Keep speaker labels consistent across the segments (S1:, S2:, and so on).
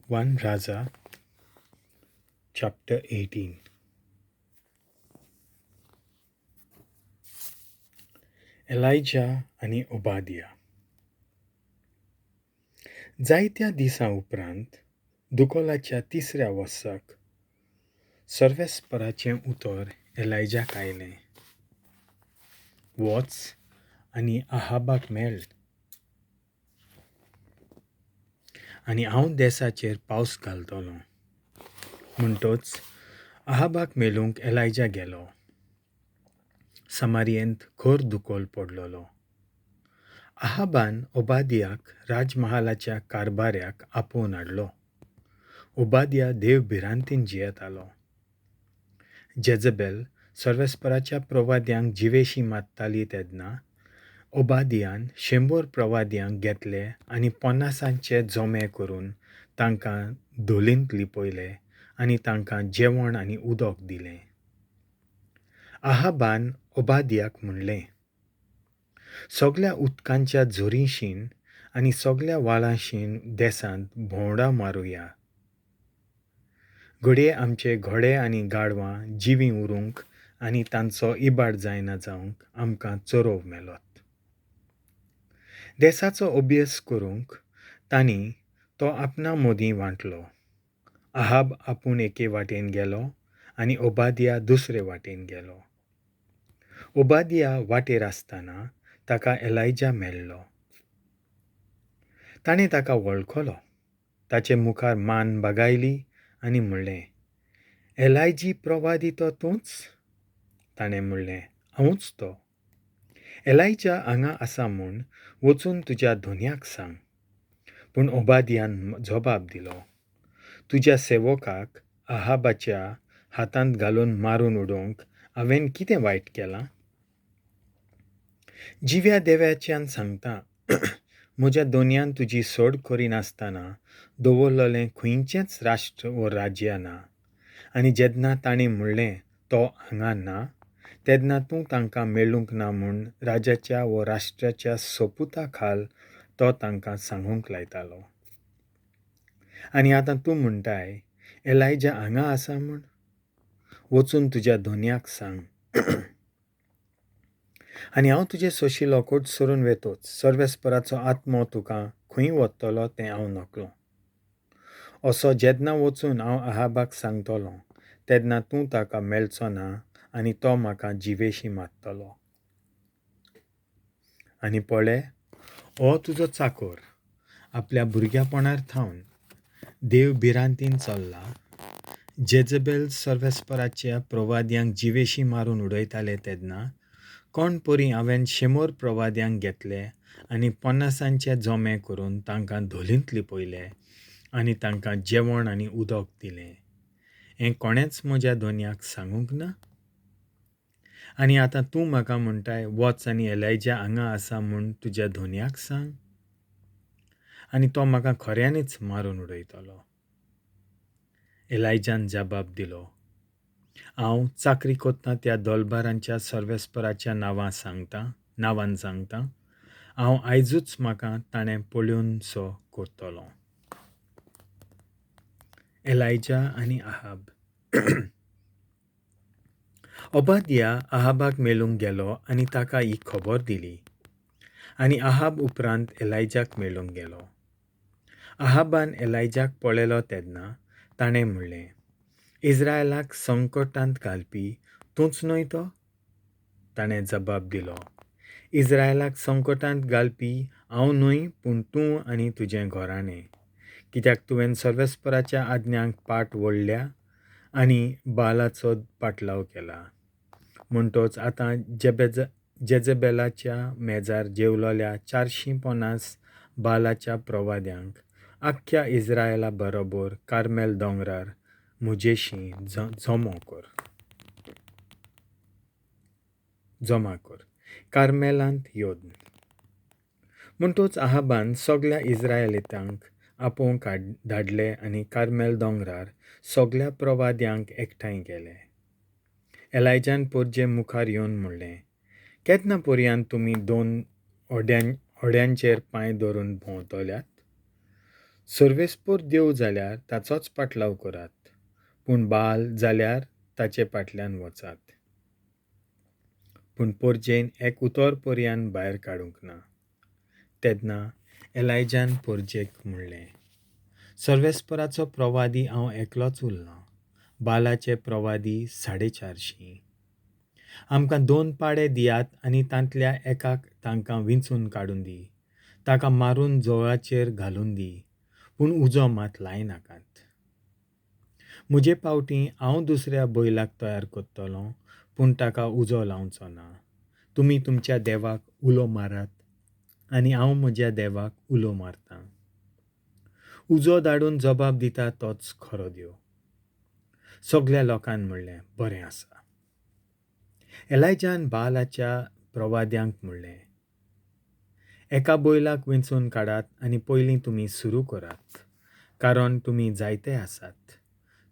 S1: 1 Raza, chapter 18. Elijah आणि ओबादिया. जायत्या दिसां उपरांत दुकोलाच्या तिसऱ्या वर्साक सर्वेस्पराचें उतर एलायजाक आयलें. वच आनी आहाबाक मेळ, आनी हांव देसाचेर पावस घालतलों. म्हणटच आहाबाक मेलूंक एलायजा गेलो. समारियेंत घोर दुकोल पडलोलो. आहाबान ओबादियाक राजमहालाच्या कारभाऱ्याक आपोवन हाडलो. ओबादिया देव भिरांतीन जियेतालो. जेजबेल सर्वेस्पराच्या प्रवाद्यांक जिवेशी मारताली तेन्ना ओबादियान 100 प्रवाद्यांक घेतले आनी 50 जोमे करून तांकां धोलींत लिपयले आनी तांकां जेवण आनी उदक दिलें. आहाबान ओबादियाक म्हणलें, सगळ्या उदकांच्या झोरींशीन आनी सगळ्या वाळांशीन देसांत भोंवडा मारुया. घडये आमचे घोडे आनी गाडवां जिवीं उरूंक आनी तांचो इबाड जायना जावंक आमकां चोरोव मेलोत. देसाचो अभ्यास करूंक तांणी तो आपणा मोदीं वांटलो. आहाब आपूण एके वाटेन गेलो आनी ओबादिया दुसरे वाटेन गेलो. ओबादिया वाटेर आसतना ताका एलायजा मेळ्ळो. ताणें ताका वळखलो. ताचे मुखार मान बागायली आनी म्हणलें, एलायजी प्रवादी तो तूंच? ताणें म्हणलें, हांवूच तो. एलायजा हांगा आसा म्हूण वचून तुज्या धोनयाक सांग. पूण ओबादियान जबाब दिलो, तुज्या सेवकाक आहाबाच्या हातांत घालून मारून उडोवंक हांवें कितें वायट केलां? जिव्या देव्याच्यान सांगता, म्हज्या दोनयान तुजी सोड करिनासतना दवरलेलें खंयचेंच राष्ट्र वो राज्य ना. आनी जेन्ना ताणें म्हणलें तो हांगा ना, तेन्ना तूं तांकां मेळूंक ना म्हूण राजाच्या वो राष्ट्राच्या सोपुता खाल तो तांकां सांगूंक लायतालो. आनी आतां तूं म्हणटाय एलायजा हांगा आसा म्हूण? वचून तुज्या धोनयाक सांग. आनी हांव तुजे सोशिलो कोट सोडून वेतोच. सर्वेस्पराचो आत्मो तुका खंय वतलो तें हांव नकळो. असो जेन्ना वचून हांव आहाबाक सांगतलों तेन्ना तूं ताका मेळचो ना आनी तो म्हाका जिवेशी मारतलो. आनी पळय, हो तुजो चाकर आपल्या भुरग्यापणार थावन देव भिरांतीन चल्ला. जेजबेल सर्वेस्पराच्या प्रवाद्यांक जिवेशी मारून उडयताले तेन्ना कोण परी हांवें 100 प्रवाद्यांक घेतले आनी 50 जोमे करून तांकां धोलींत लिपयले आनी तांकां जेवण आनी उदक दिलें. हें कोणेंच म्हज्या धोनयाक सांगूंक ना? आनी आतां तूं म्हाका म्हणटाय वच आनी एलायजा हांगा आसा म्हूण तुज्या धोनयाक सांग. आनी तो म्हाका खऱ्यांनीच मारून उडयतलो. एलायजान जबाब दिलो, हांव चाकरी कोत्ता त्या दोलबारांच्या सर्वेस्पराच्या नांवान सांगतां, हांव आयजूच म्हाका ताणें पळोवन सो करतलों. एलायजा आनी आहाब. ओबादिया आहाबाक मेळूंक गेलो आनी ताका ही खबर दिली. आनी आहाब उपरांत एलायजाक मेळूंक गेलो. आहाबान एलायजाक पळयलो तेन्ना ताणें म्हणलें, इस्रायलाक संकटांत घालपी तूंच न्हय तो? ताणें जबाब दिलो, इस्रायलाक संकटांत घालपी हांव न्हय, पूण तूं आनी तुजें घोराणें. कित्याक तुवें सर्वेस्पराच्या आज्ञांक पाट वळल्या आनी बालाचो पाटलाव केला. म्हणटच आतां जेजबेलाच्या मेजार जेवलोल्या 450 बालाच्या प्रवाद्यांक आख्ख्या इस्रायला बरोबर कार्मेल दोंगरार म्हजेशी जमा कर. कार्मेलांत योद. म्हणटच आहाबान सगळ्या इस्रायलितांक आपोवंक धाडले आनी कार्मेल दोंगरार सगळ्या प्रवाद्यांक एकठांय केले. एलायजान पोरजे मुखार येवन म्हणलें, केन्ना पर्यांत तुमी 2 ओड्यांचेर पांय धरून भोंवतल्यात? सर्वेस्पोर देव जाल्यार ताचोच पाटलाव करात, पूण बाल जाल्यार ताचे फाटल्यान वचात. पूण पोरजेन एक उतर पर्यान भायर काडूंक ना. तेन्ना एलायजान पोरजेक म्हणलें, सर्वेस्पराचो प्रवादी हांव एकलोच उरना, बालाचे प्रवादी 450. आमकां 2 पाडे दियात आनी तांतल्या एकाक तांकां विंचून काडून दी, ताका मारून जवळाचेर घालून दी, पूण उजो मात लायनाकात. म्हजे पावटी हांव दुसऱ्या बैलाक तयार करतलों, पूण ताका उजो लावचो ना. तुमी तुमच्या देवाक उलो मारात आनी हांव म्हज्या देवाक उलो मारतां. उजो धाडून जबाब दिता तोच खरो देव. सगळ्या लोकांन म्हणलें, बरें आसा. एलायजान बालाच्या प्रवाद्यांक म्हणलें, एका बैलाक वेंचून काडात आनी पयलीं तुमी सुरू करात, कारण तुमी जायते आसात.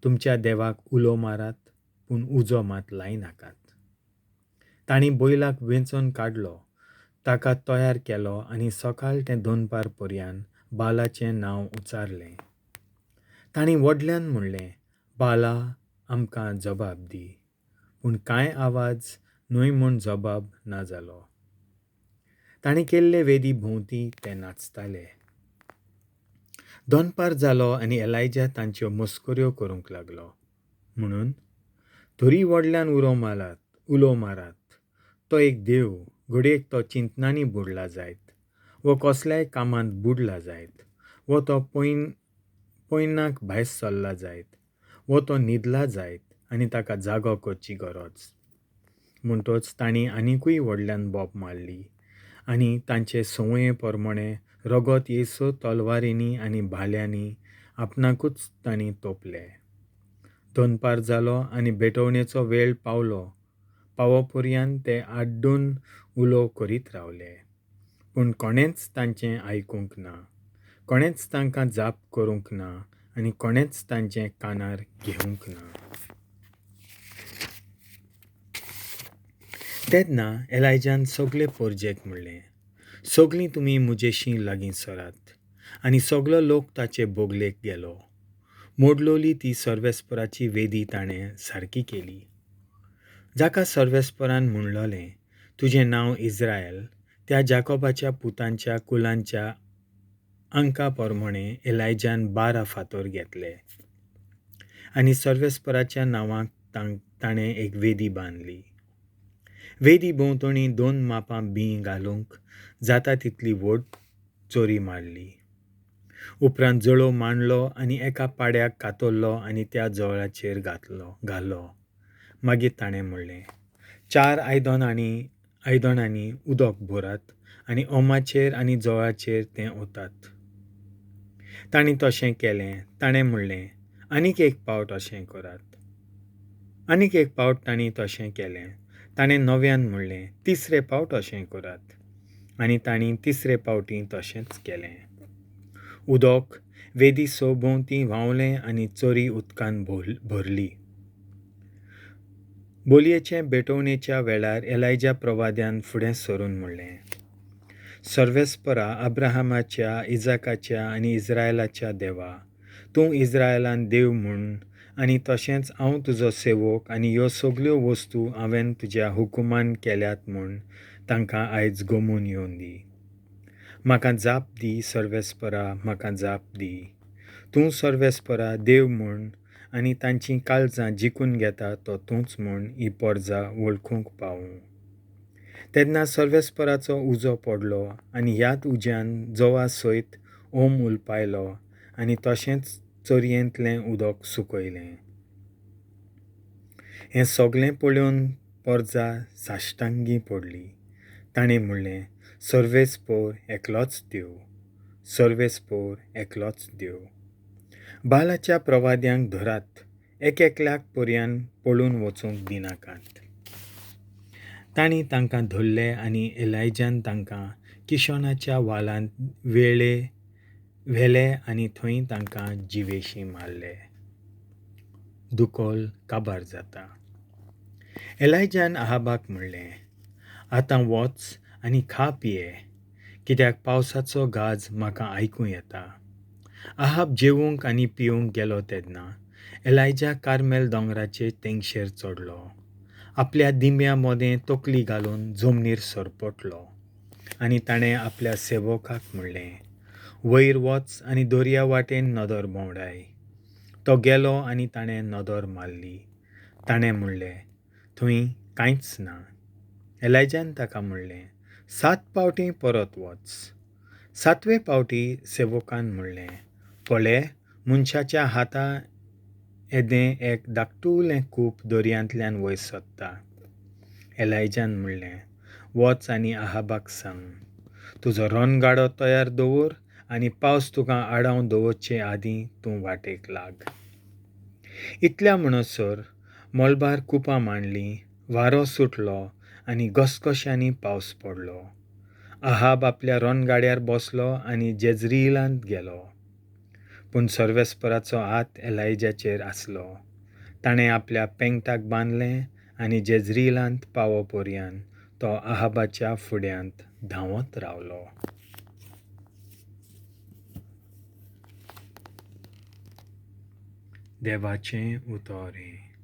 S1: तुमच्या देवाक उलो मारात, पूण उजो मात लायनाकात. तांणी बैलाक वेंचून काडलो, ताका तयार केलो आनी सकाळ ते दनपार पर्यान बालाचें नांव उच्चारलें. तांणी व्हडल्यान म्हणलें, बाला आमकां जबाब दी, पूण कांय आवाज न्हय म्हूण जबाब ना जालो. तांणी केल्ले वेदी भोंवती ते नाचताले. दनपार जालो आनी एलायजा तांच्यो मस्कऱ्यो करूंक लागलो. म्हणून तरी व्हडल्यान उलो मारात. तो एक देव, घडयेक तो चिंतनांनी बुडला जायत, वो कसल्याय कामांत बुडला जायत, वो तो पयनाक भायर सरला जायत, वो तो न्हिदला जायत आनी ताका जागो करची गरज. म्हणटच तांणी आनिकूय व्हडल्यान बोब मारली आनी तांचे संवये प्रमाणे रगत येयसर तलवारींनी आनी भाल्यांनी आपणाकूच तांणी तोपले. दनपार जालो आनी भेटवणेचो वेळ पावोपर्यंत ते आड्डून उलो करीत रावले, पूण कोणेंच तांचें आयकूंक ना, कोणेंच तांकां जाप करूंक ना आनी कोणेंच तांचें कानार घेवंक ना. तेन्ना एलायजान सगळे पोरजेक म्हणलें, सगळीं तुमी म्हजेशी लागीं सरात. आनी सगलो लोक ताचे बोगलेक गेलो. मोडलोली ती सर्वेस्पराची वेदी ताणें सारकी केली. जाका सर्वेस्परान म्हणलोलें, तुजें नांव इस्रायल, त्या जाकोबाच्या पुतांच्या कुलांच्या अंका प्रमाणे एलायजान 12 फातर घेतले आनी सर्वेस्पराच्या नांवाक ताणें एक वेदी बांदली. वेदी भोंवतणी 2 मापां बीं घालूंक जाता तितली व्हड चोरी मारली. उपरांत जळो मांडलो आनी एका पाड्याक कातरलो आनी त्या जळाचेर घालो. मागीर ताणें म्हणलें, 4 आयदनांनी उदक भरात आनी ओमाचेर आनी जळाचेर तें ओतात. तांणी तशें केलें. ताणें म्हणलें, आनीक एक पावट अशें करात. आनीक एक पावट तांणी तशें केलें. ताणें नव्यान म्हणलें, 3रे पावट अशें करात. आनी तांणी 3रे पावटी तशेंच केलें. उदक वेदी भोंवती व्हांवलें आनी चोरी उदकान भरली. बोलयेचे भेटवणेच्या वेळार एलायजा प्रवाद्यान फुडें सरून म्हणलें, सर्वेस्परा अब्राहमाच्या, इजाकाच्या आनी इस्रायलाच्या देवा, तूं इस्रायलान देव म्हूण आनी तशेंच हांव तुजो सेवक आनी ह्यो सगल्यो वस्तू हांवें तुज्या हुकुमान केल्यात म्हूण तांकां आयज गमून येवन दी. म्हाका जाप दी सर्वेस्परा, म्हाका जाप दी. तूं सर्वेस्परा देव म्हूण आनी तांचीं काळजां जिखून घेता तो तूंच म्हूण ही परजा वळखूंक पावूं. तेन्ना सर्वेस्पराचो उजो पडलो आनी ह्याच उज्यान जवा सयत ओम उलपायलो आनी तशेंच चरयेंतलें उदक सुकयलें. हें सगळें पळोवन परजा साश्टांगी पडली. ताणें म्हणलें, सर्वेस्पोर एकलोच देव, सर्वेस्पोर एकलोच देव. बालाच्या प्रवाद्यांक धरात, एकल्याक पर्यान पळून वचूंक दिनाकात. तांणी तांकां धरले आनी एलायजान तांकां किशोनाच्या वालांत व्हेले आनी थंय तांकां जिवेशी मारले. दुकोल काबार जाता. एलायजान आहाबाक म्हणलें, आतां वच आनी खा पिये, कित्याक पावसाचो गाज म्हाका आयकूं येता. आहाब जेवूंक आनी पिवूंक गेलो तेन्ना एलायजा कार्मेल दोंगराचे तेंगशेर चडलो. आपल्या दिम्या मोदें तकली घालून जमनीर सरपटलो आनी ताणें आपल्या सेवकाक म्हणलें, वयर वच आनी दर्या वाटेन नदर भोंवडाय. तो गेलो आनी ताणें नदर मारली. ताणें म्हणलें, थंय कांयच ना. एलायजान ताका म्हणलें, 7 पावटी परत वच. 7वे पावटी सेवकान म्हणलें, पळय, मनशाच्या हाता येदें एक धाकटुलें कूप दर्यांतल्यान वयर सरता. एलायजान म्हणलें, वच आनी आहाबाक सांग, तुजो रणगाडो तयार दवर आनी पावस तुका आडावन दवरचे आदीं तूं वाटेक लाग. इतल्या म्हणसर मोलबार कुपां मांडलीं, वारो सुटलो आनी घसघश्यांनी पावस पडलो. आहाब आपल्या रणगाड्यार बसलो आनी जेजरियलांत गेलो. पूण सर्वेस्पराचो हात एलायजाचेर आसलो. ताणें आपल्या पेंगटाक बांदलें आनी जेजरियलांत पावोपर्यंत तो आहाबाच्या फुड्यांत धांवत रावलो. देवाचें उतोरें.